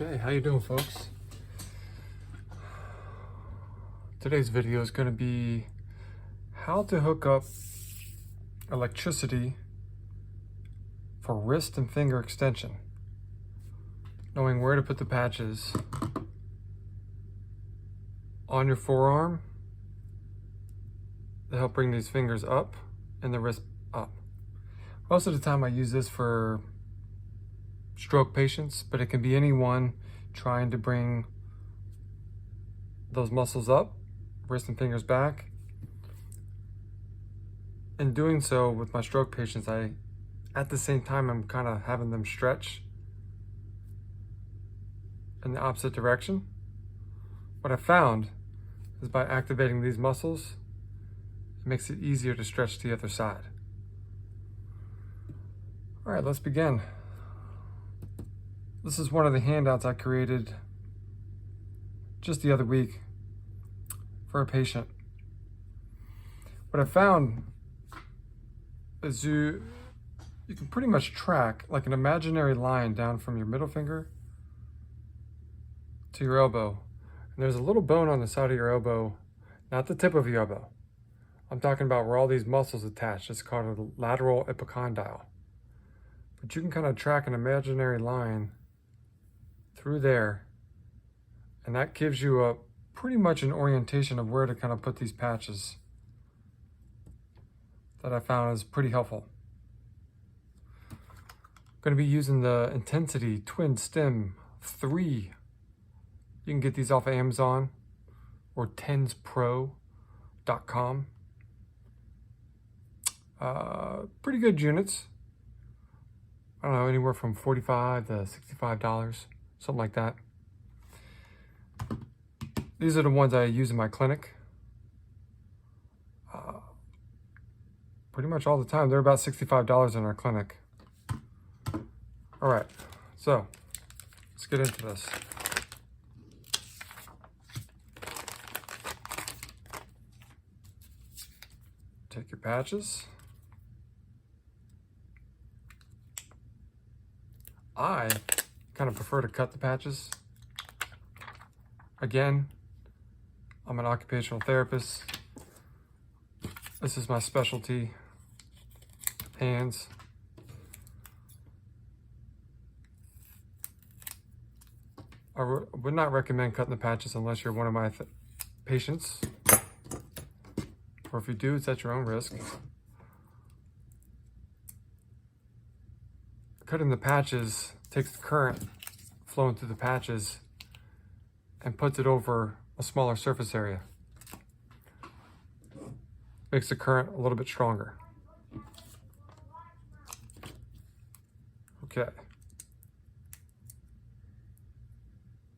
Okay, how you doing, folks? Today's video is going to be how to hook up electricity for wrist and finger extension. Knowing where to put the patches on your forearm to help bring these fingers up and the wrist up. Most of the time I use this for stroke patients, but it can be anyone trying to bring those muscles up, wrist and fingers back. In doing so with my stroke patients, at the same time, I'm kind of having them stretch in the opposite direction. What I found is by activating these muscles, it makes it easier to stretch to the other side. All right, let's begin. This is one of the handouts I created just the other week for a patient. What I found is you can pretty much track like an imaginary line down from your middle finger to your elbow. And there's a little bone on the side of your elbow, not the tip of your elbow. I'm talking about where all these muscles attach. It's called a lateral epicondyle. But you can kind of track an imaginary line through there, and that gives you pretty much an orientation of where to kind of put these patches that I found is pretty helpful. I'm going to be using the Intensity Twin Stim 3. You can get these off of Amazon or tenspro.com. Pretty good units. I don't know, anywhere from $45 to $65, something like that. These are the ones I use in my clinic. Pretty much all the time. They're about $65 in our clinic. All right, so let's get into this. Take your patches. I kind of prefer to cut the patches. Again, I'm an occupational therapist. This is my specialty, hands. I would not recommend cutting the patches unless you're one of my patients. Or if you do, it's at your own risk. Cutting the patches takes the current flowing through the patches and puts it over a smaller surface area. Makes the current a little bit stronger. Okay.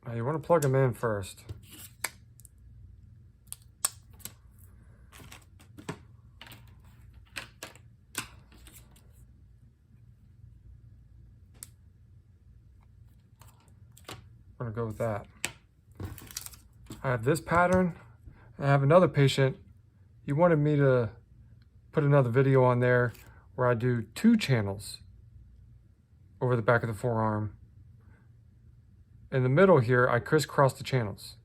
Now you want to plug them in first. I'm gonna go with that. I have this pattern, and I have another patient. He wanted me to put another video on there where I do 2 channels over the back of the forearm. In the middle here, I crisscross the channels.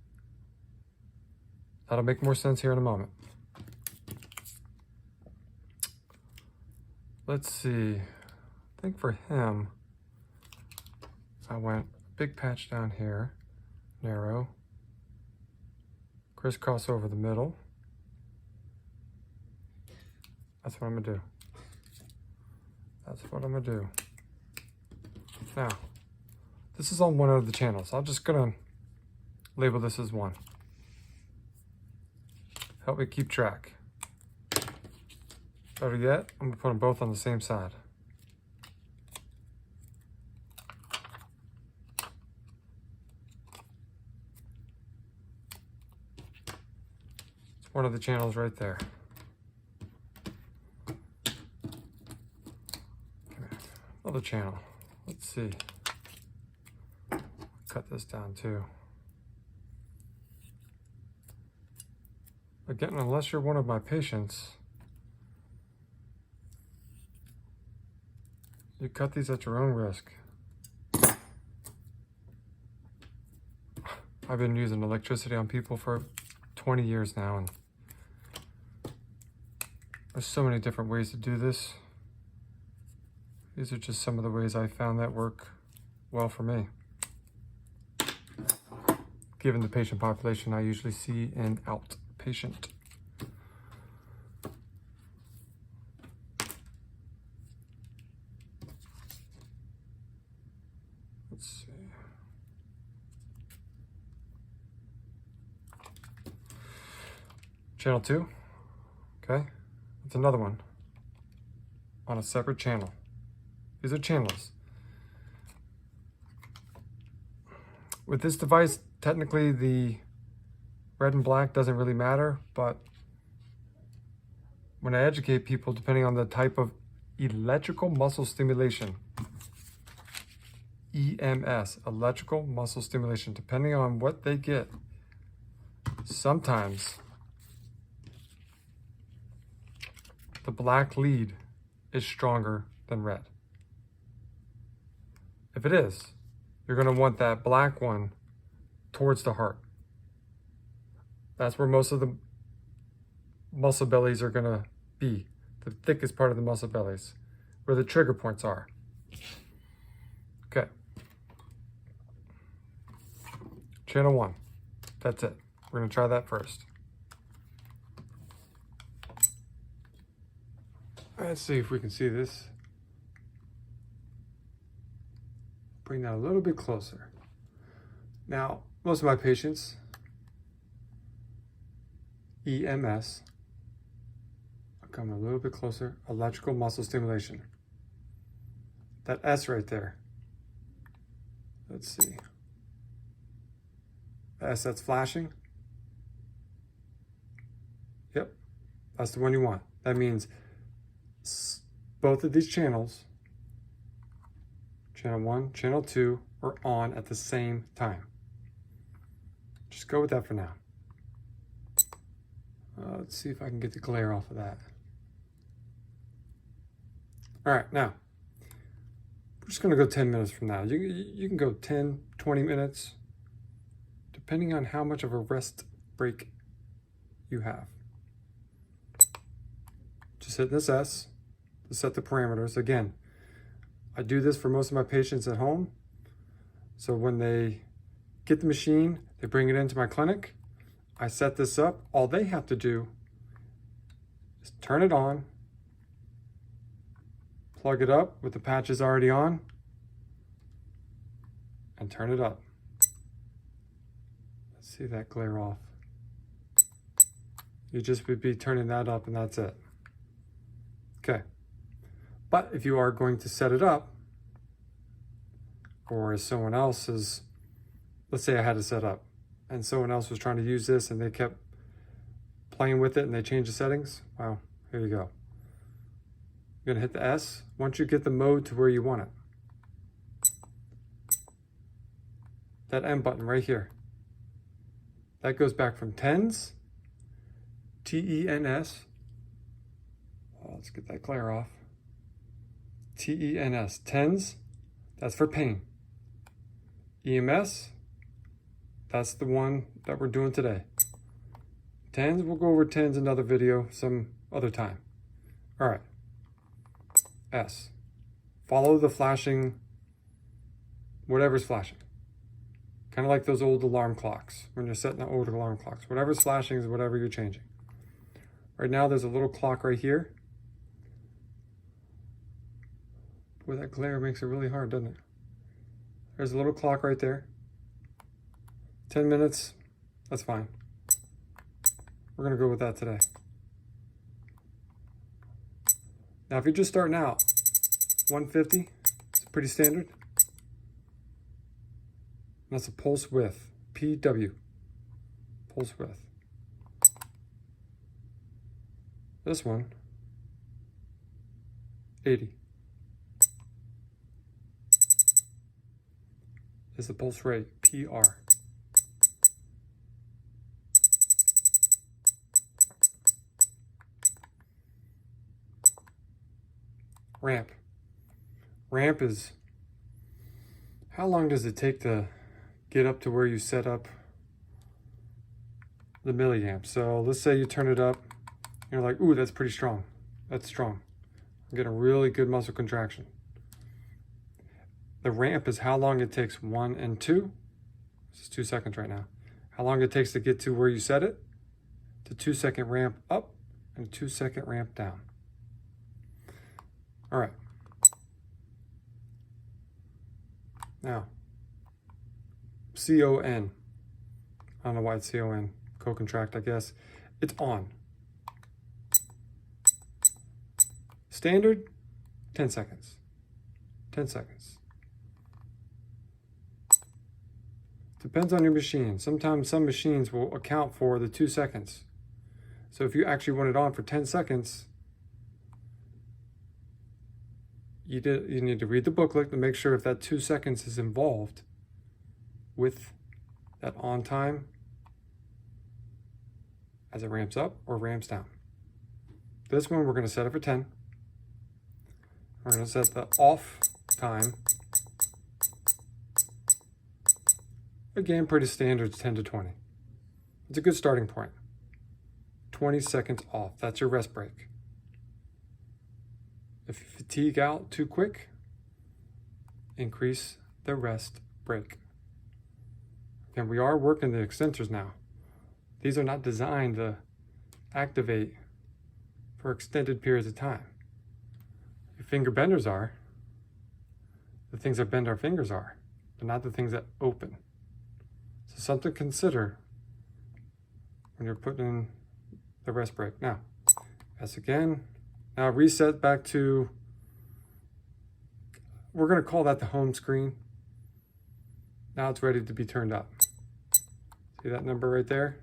That'll make more sense here in a moment. Let's see, I think for him, I went big patch down here, narrow, crisscross over the middle. That's what I'm gonna do. That's what I'm gonna do. Now, this is on one of the channels. I'm just gonna label this as 1. Help me keep track. Better yet, I'm gonna put them both on the same side. It's one of the channels right there. Another channel. Let's see. Cut this down too. Again, unless you're one of my patients, you cut these at your own risk. I've been using electricity on people for 20 years now, and there's so many different ways to do this. These are just some of the ways I found that work well for me, given the patient population I usually see in outpatient. Let's see. Channel 2, okay? That's another one on a separate channel. These are channels. With this device, technically the red and black doesn't really matter, but when I educate people, depending on the type of electrical muscle stimulation, EMS, electrical muscle stimulation, depending on what they get, sometimes the black lead is stronger than red. If it is, you're going to want that black one towards the heart. That's where most of the muscle bellies are going to be, the thickest part of the muscle bellies, where the trigger points are. Okay. Channel 1. That's it. We're going to try that first. Let's see if we can see this. Bring that a little bit closer. Now, most of my patients, EMS, I'll come a little bit closer, electrical muscle stimulation. That S right there. Let's see. The S that's flashing. Yep, that's the one you want. That means both of these channels, channel 1, channel 2, are on at the same time. Just go with that for now. Let's see if I can get the glare off of that. All right, now, we're just gonna go 10 minutes from now. You can go 10, 20 minutes, depending on how much of a rest break you have. Just hit this S to set the parameters. Again, I do this for most of my patients at home. So when they get the machine, they bring it into my clinic. I set this up. All they have to do is turn it on, plug it up with the patches already on, and turn it up. Let's see that glare off. You just would be turning that up and that's it. Okay. But if you are going to set it up, or as someone else is, let's say I had it set up and someone else was trying to use this and they kept playing with it and they changed the settings, well, here you go. You're gonna hit the S once you get the mode to where you want it. That M button right here, that goes back from tens, TENS, let's get that glare off, TENS, tens, that's for pain. EMS, that's the one that we're doing today. Tens, we'll go over tens another video some other time. All right, S, follow the flashing, whatever's flashing. Kind of like those old alarm clocks, when you're setting the old alarm clocks. Whatever's flashing is whatever you're changing. Right now, there's a little clock right here. Boy, that glare makes it really hard, doesn't it? There's a little clock right there. 10 minutes, that's fine. We're gonna go with that today. Now, if you're just starting out, 150 is pretty standard. That's a pulse width, PW, pulse width. This one, 80. Is the pulse rate, PR. Ramp. Ramp is, how long does it take to get up to where you set up the milliamps. So let's say you turn it up, you're like, ooh, that's pretty strong. That's strong. I'm getting a really good muscle contraction. The ramp is how long it takes 1 and 2. This is 2 seconds right now. How long it takes to get to where you set it. The 2-second ramp up and a 2-second ramp down. All right. Now, CON. I don't know why it's CON. Co-contract, I guess. It's on. Standard, 10 seconds. 10 seconds. Depends on your machine. Sometimes some machines will account for the 2 seconds. So if you actually want it on for 10 seconds, you need to read the booklet to make sure if that 2 seconds is involved with that on time as it ramps up or ramps down. This one we're going to set it for 10. We're going to set the off time. Again, pretty standard, 10 to 20. It's a good starting point. 20 seconds off, that's your rest break. If you fatigue out too quick, increase the rest break. And we are working the extensors now. These are not designed to activate for extended periods of time. Your finger benders are. The things that bend our fingers are, but not the things that open. So something to consider when you're putting in the rest break. Now, as again, now reset back to, we're going to call that the home screen. Now it's ready to be turned up. See that number right there?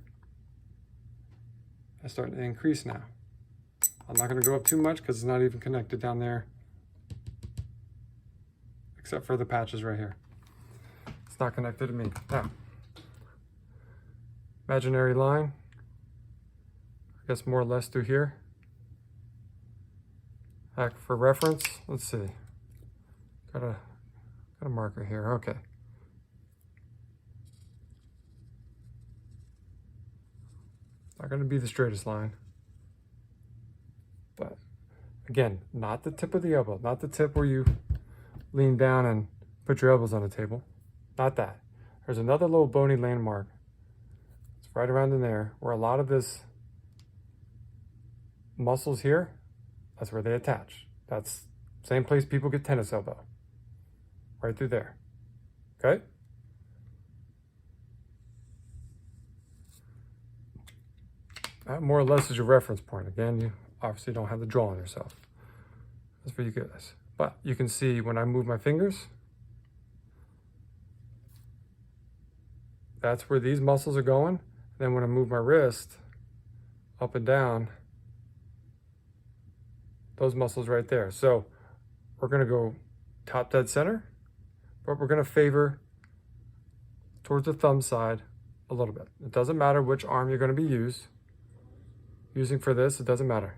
It's starting to increase now. I'm not going to go up too much because it's not even connected down there, except for the patches right here. It's not connected to me. Now, imaginary line, I guess more or less through here. Heck, for reference, let's see. Got a marker here. Okay. Not going to be the straightest line, but again, not the tip of the elbow, not the tip where you lean down and put your elbows on the table. Not that. There's another little bony landmark. It's right around in there where a lot of this muscles here, that's where they attach. That's the same place people get tennis elbow. Right through there. Okay? That more or less is your reference point. Again, you obviously don't have to draw on yourself. That's for you guys. But you can see when I move my fingers, that's where these muscles are going. Then when I move my wrist up and down, those muscles right there. So we're going to go top dead center, but we're going to favor towards the thumb side a little bit. It doesn't matter which arm you're going to be using for this, it doesn't matter.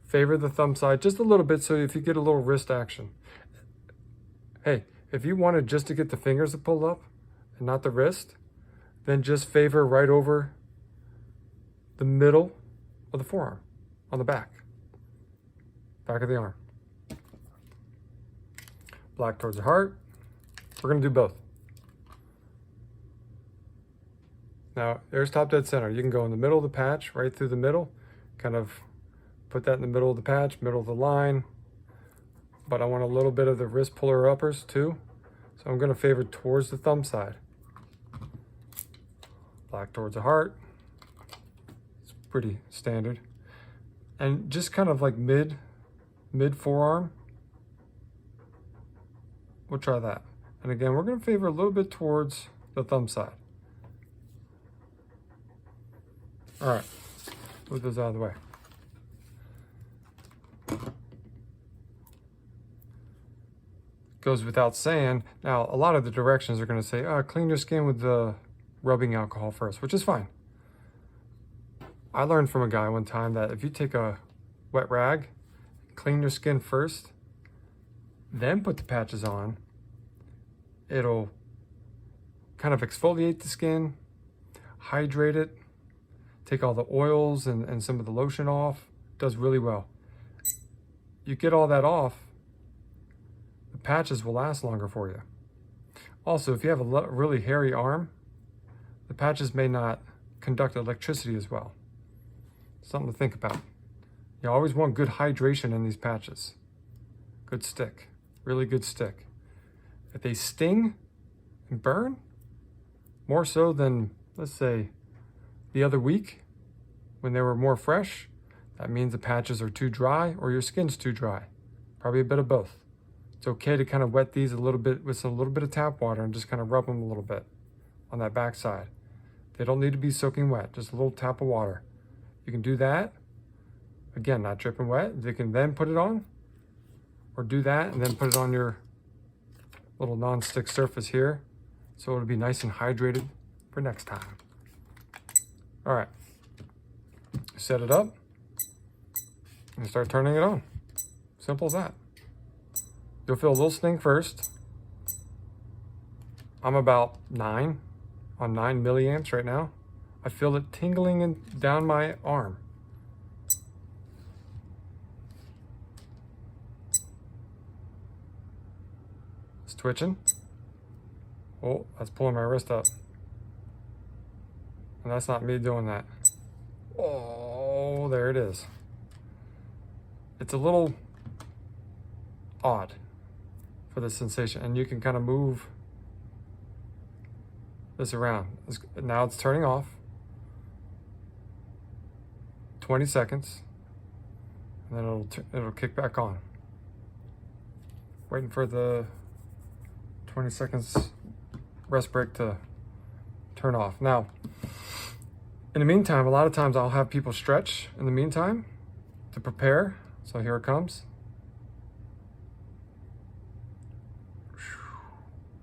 Favor the thumb side just a little bit so if you get a little wrist action. Hey, if you wanted just to get the fingers to pull up and not the wrist, then just favor right over the middle of the forearm on the back of the arm. Black towards the heart. We're going to do both. Now, there's top dead center. You can go in the middle of the patch, right through the middle, kind of put that in the middle of the patch, middle of the line. But I want a little bit of the wrist puller uppers too. So I'm going to favor towards the thumb side. Black towards the heart. It's pretty standard. And just kind of like mid forearm. We'll try that. And again, we're going to favor a little bit towards the thumb side. All right, move those out of the way. Goes without saying. Now, a lot of the directions are going to say, clean your skin with the rubbing alcohol first, which is fine. I learned from a guy one time that if you take a wet rag, clean your skin first, then put the patches on, it'll kind of exfoliate the skin, hydrate it, take all the oils and some of the lotion off. Does really well. You get all that off, the patches will last longer for you. Also, if you have a really hairy arm, the patches may not conduct electricity as well. Something to think about. You always want good hydration in these patches. Good stick, really good stick. If they sting and burn, more so than, let's say, the other week when they were more fresh, that means the patches are too dry or your skin's too dry. Probably a bit of both. It's okay to kind of wet these a little bit with a little bit of tap water and just kind of rub them a little bit on that back side. They don't need to be soaking wet, just a little tap of water. You can do that. Again, not dripping wet. You can then put it on, or do that and then put it on your little non-stick surface here, so it'll be nice and hydrated for next time. All right, set it up and start turning it on. Simple as that. You'll feel a little sting first. I'm about 9 milliamps right now. I feel it tingling down my arm. It's twitching. Oh, that's pulling my wrist up. And that's not me doing that. Oh, there it is. It's a little odd for the sensation, and you can kind of move this around. Now it's turning off. 20 seconds, and then it'll kick back on. Waiting for the 20 seconds rest break to turn off. Now, in the meantime, a lot of times I'll have people stretch in the meantime to prepare. So here it comes.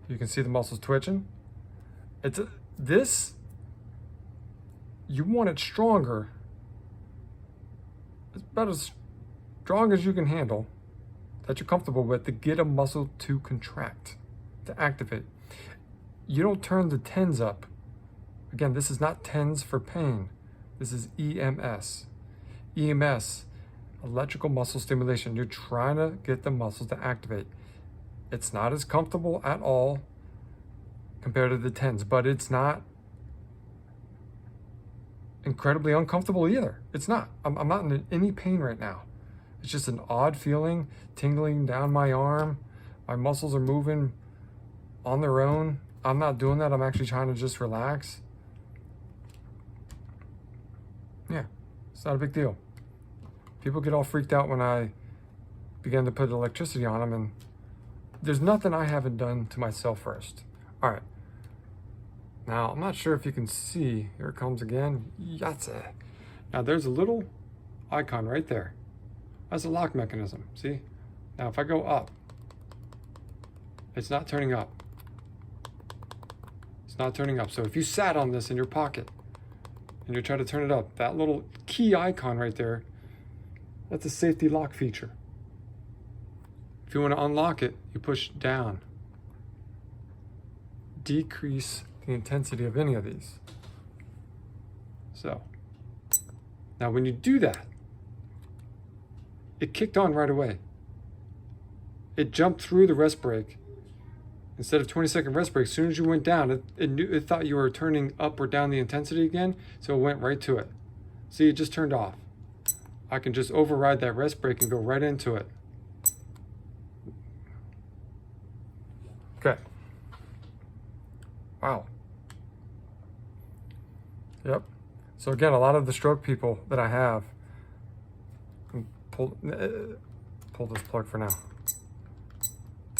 You can see the muscles twitching. You want it stronger. It's about as strong as you can handle, that you're comfortable with, to get a muscle to contract, to activate. You don't turn the tens up. Again, this is not tens for pain. This is EMS. EMS, electrical muscle stimulation. You're trying to get the muscles to activate. It's not as comfortable at all compared to the tens, but it's not incredibly uncomfortable either. It's not. I'm not in any pain right now. It's just an odd feeling tingling down my arm. My muscles are moving on their own. I'm not doing that. I'm actually trying to just relax. Yeah, it's not a big deal. People get all freaked out when I begin to put electricity on them, and there's nothing I haven't done to myself first. All right. Now, I'm not sure if you can see. Here it comes again. Yatsa. Now, there's a little icon right there. That's a lock mechanism. See? Now, if I go up, it's not turning up. It's not turning up. So if you sat on this in your pocket and you're trying to turn it up, that little key icon right there, that's a safety lock feature. If you want to unlock it, you push down. Decrease the intensity of any of these. So, now when you do that, it kicked on right away. It jumped through the rest break. Instead of 20-second rest break, as soon as you went down, it thought you were turning up or down the intensity again, so it went right to it. See, it just turned off. I can just override that rest break and go right into it. Okay. Wow. Yep. So again, a lot of the stroke people that I have, pull this plug for now.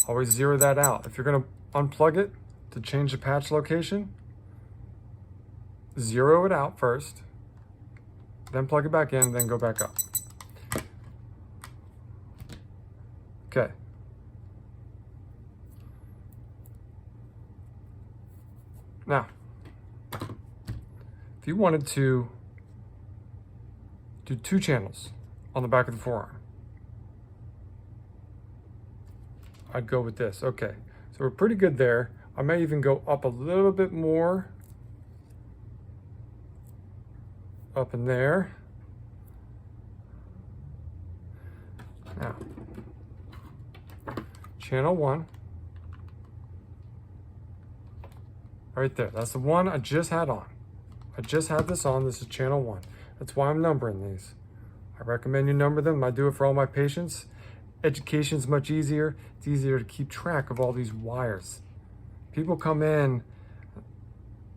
Always zero that out. If you're going to unplug it to change the patch location, zero it out first, then plug it back in, then go back up. Okay. Now, if you wanted to do 2 channels on the back of the forearm, I'd go with this. Okay, so we're pretty good there. I may even go up a little bit more up in there. Now, channel 1. Right there. That's the one I just had on. I just had this on. This is channel 1. That's why I'm numbering these. I recommend you number them. I do it for all my patients. Education's much easier. It's easier to keep track of all these wires. People come in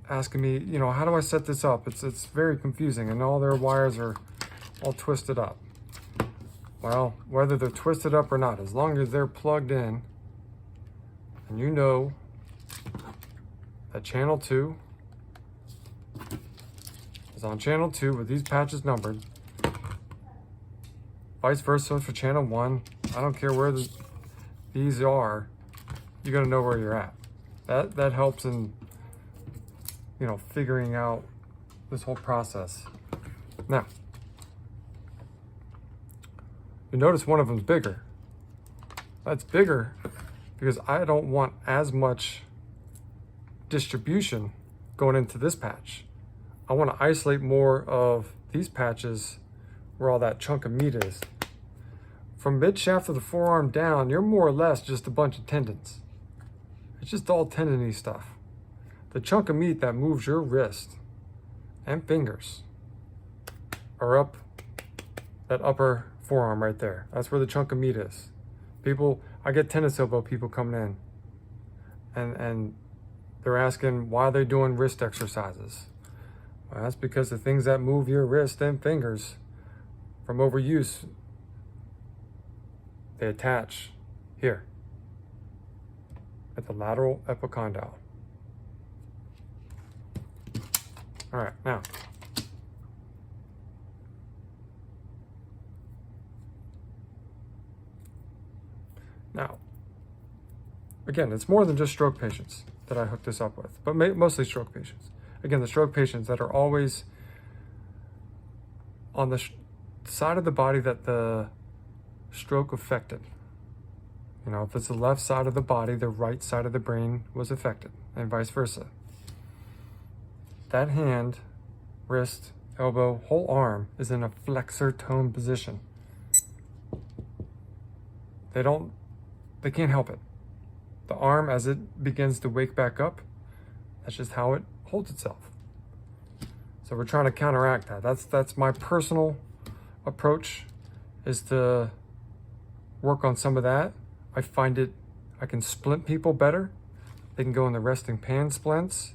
asking me, you know, how do I set this up? It's very confusing, and all their wires are all twisted up. Well, whether they're twisted up or not, as long as they're plugged in, and you know that channel 2 is on channel 2 with these patches numbered, vice versa for channel 1. I don't care where these are, you're gonna know where you're at. That helps in, you know, figuring out this whole process. Now, you notice one of them's bigger. That's bigger because I don't want as much distribution going into this patch. I want to isolate more of these patches where all that chunk of meat is. From mid shaft of the forearm down, you're more or less just a bunch of tendons. It's just all tendony stuff. The chunk of meat that moves your wrist and fingers are up that upper forearm right there. That's where the chunk of meat is. People, I get tennis elbow people coming in and they're asking why they're doing wrist exercises. Well, that's because the things that move your wrist and fingers from overuse, they attach here at the lateral epicondyle. All right, now, again, it's more than just stroke patients that I hook this up with, but mostly stroke patients. Again, the stroke patients that are always on the side of the body that the stroke affected. You know, if it's the left side of the body, the right side of the brain was affected, and vice versa. That hand, wrist, elbow, whole arm is in a flexor tone position. They can't help it. The arm, as it begins to wake back up, that's just how it holds itself. So we're trying to counteract that. That's my personal approach, is to work on some of that. I find I can splint people better. They can go in the resting pan splints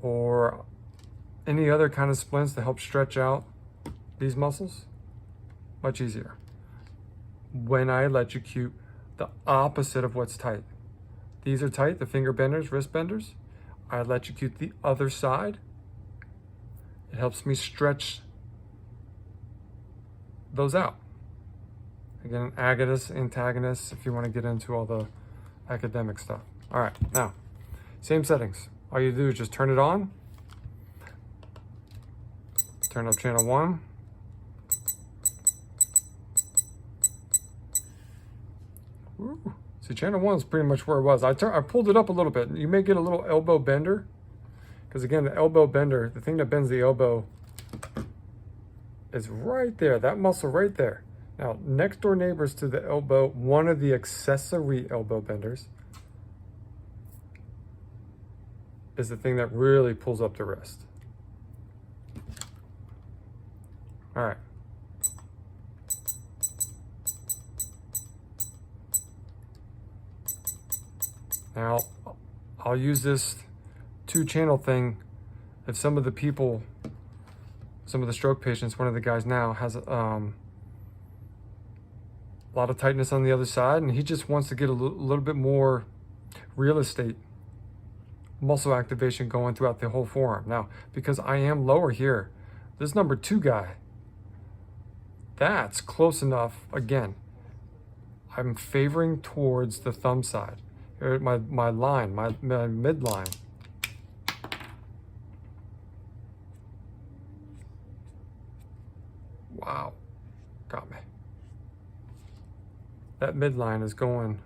or any other kind of splints to help stretch out these muscles. Much easier when I electrocute the opposite of what's tight. These are tight, the finger benders, wrist benders. I electrocute the other side. It helps me stretch those out. Again, agonist, antagonist, if you want to get into all the academic stuff. All right, now, same settings. All you do is just turn it on. Turn up channel 1. Ooh. See, channel 1 is pretty much where it was. I pulled it up a little bit. You may get a little elbow bender, because again, the elbow bender, the thing that bends the elbow is right there, that muscle right there. Now, next door neighbors to the elbow, one of the accessory elbow benders is the thing that really pulls up the wrist. All right. Now, I'll use this 2-channel thing if some of the people, some of the stroke patients, one of the guys now has a lot of tightness on the other side, and he just wants to get a little bit more real estate muscle activation going throughout the whole forearm. Now, because I am lower here, this number 2 guy, that's close enough. Again, I'm favoring towards the thumb side. Here, my line, my midline. Wow, got me. That midline is going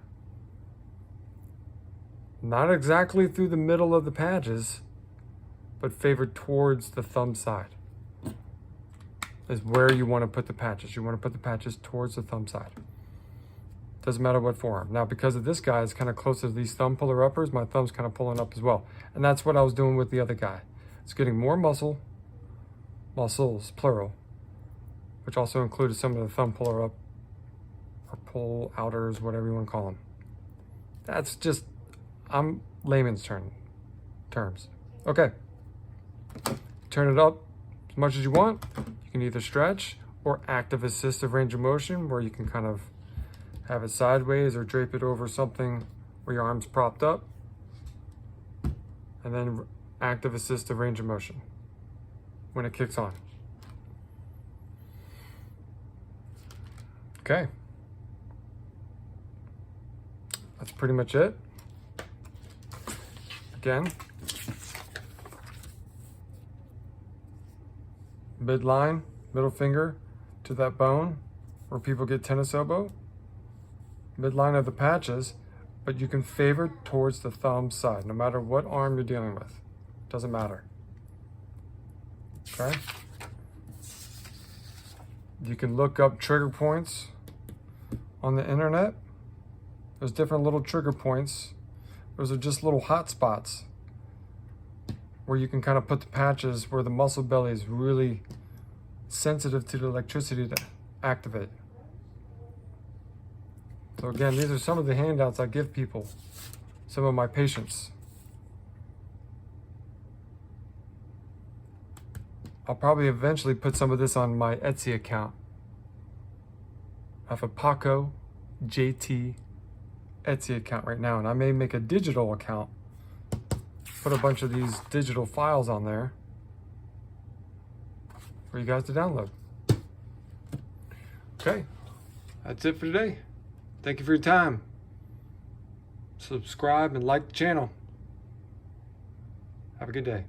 not exactly through the middle of the patches, but favored towards the thumb side. is where you want to put the patches. You want to put the patches towards the thumb side. Doesn't matter what forearm. Now, because of this guy is kind of closer to these thumb puller uppers, my thumb's kind of pulling up as well. And that's what I was doing with the other guy. It's getting more muscles, plural, which also included some of the thumb puller up or pull outers, whatever you want to call them. That's just, I'm layman's terms. Okay. Turn it up as much as you want. You can either stretch or active assistive range of motion, where you can kind of have it sideways or drape it over something where your arm's propped up. And then active assistive range of motion when it kicks on. Okay. That's pretty much it. Again, midline, middle finger to that bone where people get tennis elbow, midline of the patches, but you can favor towards the thumb side, no matter what arm you're dealing with. Doesn't matter. Okay? You can look up trigger points on the internet. There's different little trigger points. Those are just little hot spots where you can kind of put the patches where the muscle belly is really sensitive to the electricity to activate. So again, these are some of the handouts I give people, some of my patients. I'll probably eventually put some of this on my Etsy account. I have a Paco JT Etsy account right now, and I may make a digital account, put a bunch of these digital files on there for you guys to download. Okay, that's it for today. Thank you for your time. Subscribe and like the channel. Have a good day.